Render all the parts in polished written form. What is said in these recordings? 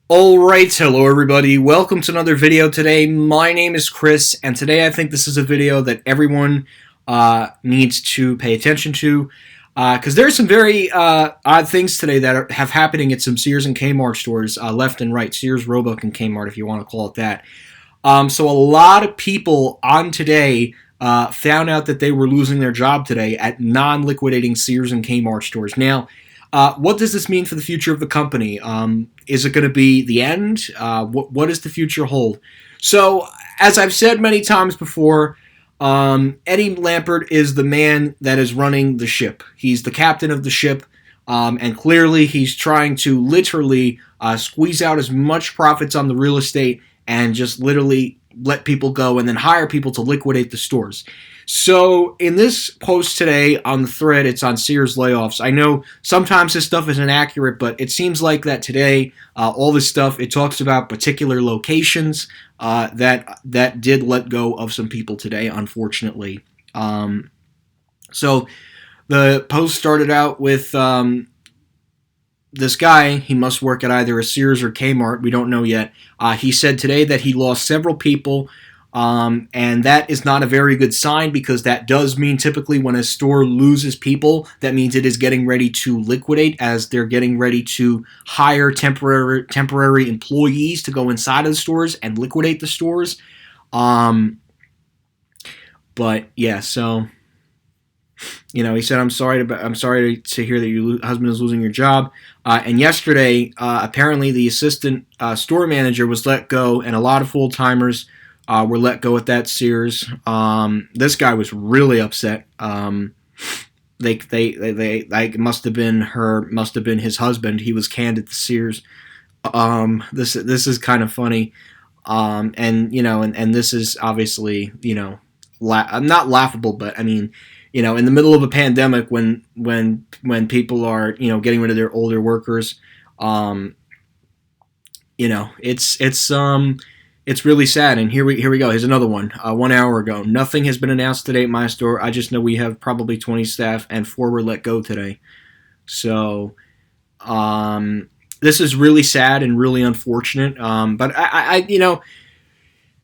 Alright, hello everybody, welcome to another video today. My name is Chris, and today I think this is a video that everyone needs to pay attention to, because there are some very odd things today that have happening at some Sears and Kmart stores, left and right, Sears, Roebuck, and Kmart, if you want to call it that. So a lot of people on today found out that they were losing their job today at non-liquidating Sears and Kmart stores. Now, what does this mean for the future of the company? Is it going to be the end? What does the future hold? So, as I've said many times before, Eddie Lampert is the man that is running the ship. He's the captain of the ship, and clearly he's trying to literally squeeze out as much profits on the real estate and just literally let people go and then hire people to liquidate the stores. So in this post today on the thread, it's on Sears layoffs. I know sometimes this stuff isn't accurate, but it seems like that today, all this stuff, it talks about particular locations that did let go of some people today, unfortunately. So the post started out with this guy. He must work at either a Sears or Kmart. We don't know yet. He said today that he lost several people. And that is not a very good sign, because that does mean typically when a store loses people, that means it is getting ready to liquidate, as they're getting ready to hire temporary employees to go inside of the stores and liquidate the stores. But yeah, so he said, I'm sorry to hear that your husband is losing your job. And yesterday, apparently the assistant store manager was let go, and a lot of full-timers were let go at that Sears. This guy was really upset. They must have been his husband. He was canned at the Sears. This is kind of funny. And this is obviously, not laughable, but I mean, in the middle of a pandemic, when people are, getting rid of their older workers, it's really sad. And here we go. Here's another one. 1 hour ago. Nothing has been announced today at my store. I just know we have probably 20 staff, and 4 were let go today. So, this is really sad and really unfortunate. But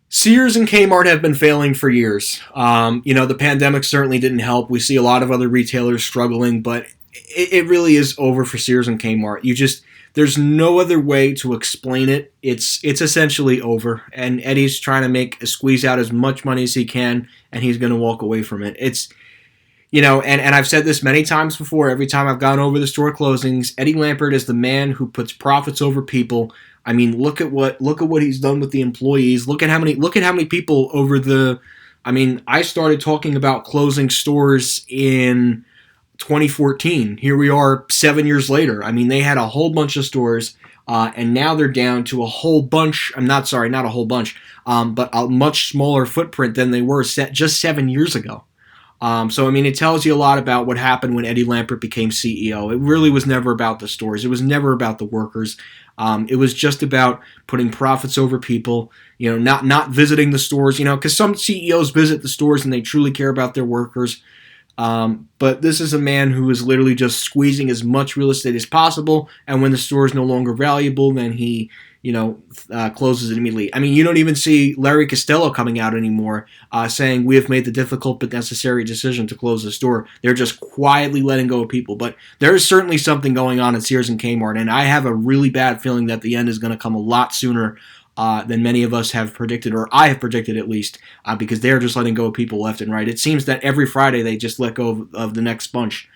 Sears and Kmart have been failing for years. The pandemic certainly didn't help. We see a lot of other retailers struggling, but it really is over for Sears and Kmart. There's no other way to explain it. It's essentially over, and Eddie's trying to squeeze out as much money as he can, and he's going to walk away from it. It's, and I've said this many times before. Every time I've gone over the store closings, Eddie Lampert is the man who puts profits over people. I mean, look at what he's done with the employees. Look at how many people over the. I mean, I started talking about closing stores in 2014. Here we are 7 years later. I mean, they had a whole bunch of stores, and now they're down to a whole bunch. Not a whole bunch, but a much smaller footprint than they were just 7 years ago. So, I mean, it tells you a lot about what happened when Eddie Lampert became CEO. It really was never about the stores. It was never about the workers. It was just about putting profits over people, not visiting the stores, because some CEOs visit the stores and they truly care about their workers. But this is a man who is literally just squeezing as much real estate as possible, and when the store is no longer valuable, then he, closes it immediately. I mean, you don't even see Larry Costello coming out anymore, saying we have made the difficult but necessary decision to close the store. They're just quietly letting go of people. But there is certainly something going on at Sears and Kmart, and I have a really bad feeling that the end is going to come a lot sooner than many of us have predicted, or I have predicted at least, because they're just letting go of people left and right. It seems that every Friday they just let go of the next bunch.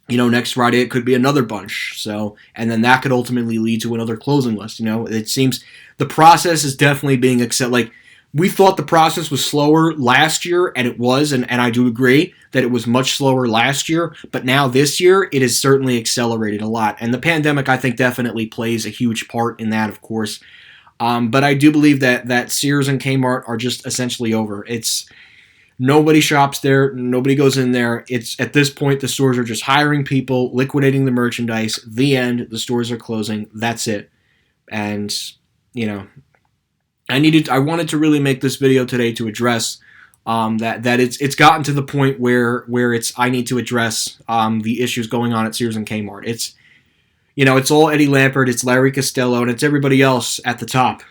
Next Friday it could be another bunch. So, and then that could ultimately lead to another closing list. It seems the process is definitely being accepted. Like, we thought the process was slower last year, and it was, and I do agree that it was much slower last year, but now this year it has certainly accelerated a lot. And the pandemic, I think, definitely plays a huge part in that, of course. But I do believe that Sears and Kmart are just essentially over. Nobody shops there, nobody goes in there. It's at this point the stores are just hiring people, liquidating the merchandise. The end. The stores are closing. That's it. And I wanted to really make this video today to address that it's gotten to the point where I need to address the issues going on at Sears and Kmart. it's all Eddie Lampert, it's Larry Costello, and it's everybody else at the top,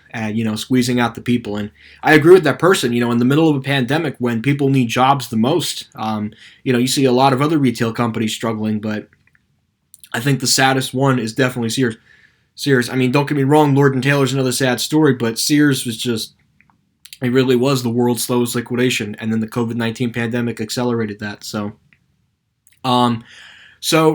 squeezing out the people. And I agree with that person. In the middle of a pandemic when people need jobs the most, you see a lot of other retail companies struggling, but I think the saddest one is definitely Sears. Sears, I mean, don't get me wrong, Lord and Taylor's another sad story, but Sears was just, it really was the world's slowest liquidation, and then the COVID-19 pandemic accelerated that. So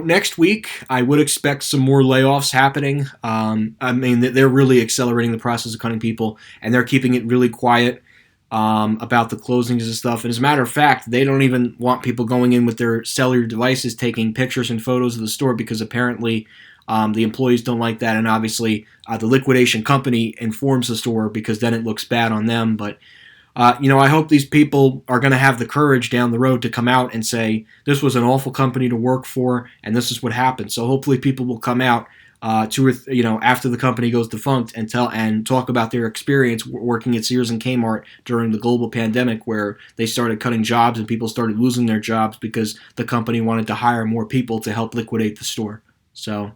next week, I would expect some more layoffs happening. I mean, they're really accelerating the process of cutting people, and they're keeping it really quiet about the closings and stuff. And as a matter of fact, they don't even want people going in with their cellular devices taking pictures and photos of the store because apparently the employees don't like that. And obviously, the liquidation company informs the store because then it looks bad on them. But I hope these people are going to have the courage down the road to come out and say, this was an awful company to work for, and this is what happened. So hopefully people will come out after the company goes defunct and talk about their experience working at Sears and Kmart during the global pandemic, where they started cutting jobs and people started losing their jobs because the company wanted to hire more people to help liquidate the store. So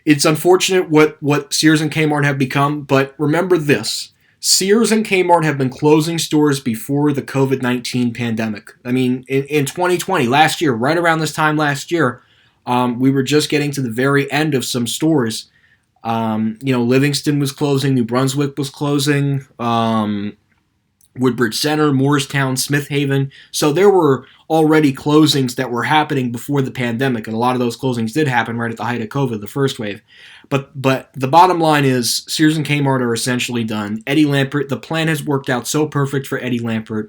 it's unfortunate what Sears and Kmart have become, but remember this. Sears and Kmart have been closing stores before the COVID-19 pandemic. I mean, in 2020, last year, right around this time last year, we were just getting to the very end of some stores. Livingston was closing, New Brunswick was closing, Woodbridge Center, Morristown, Smith Haven. So there were already closings that were happening before the pandemic, and a lot of those closings did happen right at the height of COVID, the first wave. But the bottom line is Sears and Kmart are essentially done. Eddie Lampert, the plan has worked out so perfect for Eddie Lampert.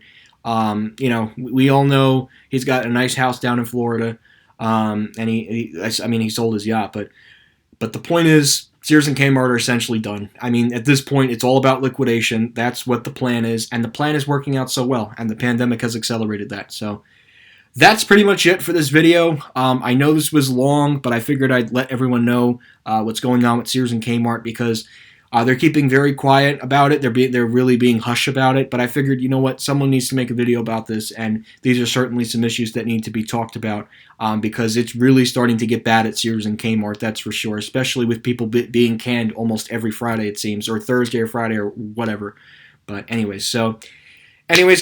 We all know he's got a nice house down in Florida, and he sold his yacht. But the point is, Sears and Kmart are essentially done. I mean, at this point, it's all about liquidation. That's what the plan is, and the plan is working out so well, and the pandemic has accelerated that. So that's pretty much it for this video. I know this was long, but I figured I'd let everyone know what's going on with Sears and Kmart because they're keeping very quiet about it. They're really being hush about it. But I figured, you know what, someone needs to make a video about this, and these are certainly some issues that need to be talked about because it's really starting to get bad at Sears and Kmart. That's for sure, especially with people being canned almost every Friday, it seems, or Thursday or Friday or whatever. But anyways,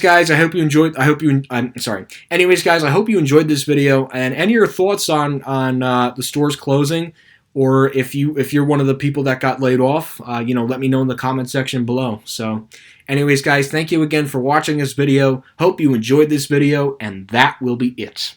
guys, I hope you enjoyed. Anyways, guys, I hope you enjoyed this video. And any of your thoughts on the stores closing, or if you're one of the people that got laid off, let me know in the comment section below. So, anyways, guys, thank you again for watching this video. Hope you enjoyed this video, and that will be it.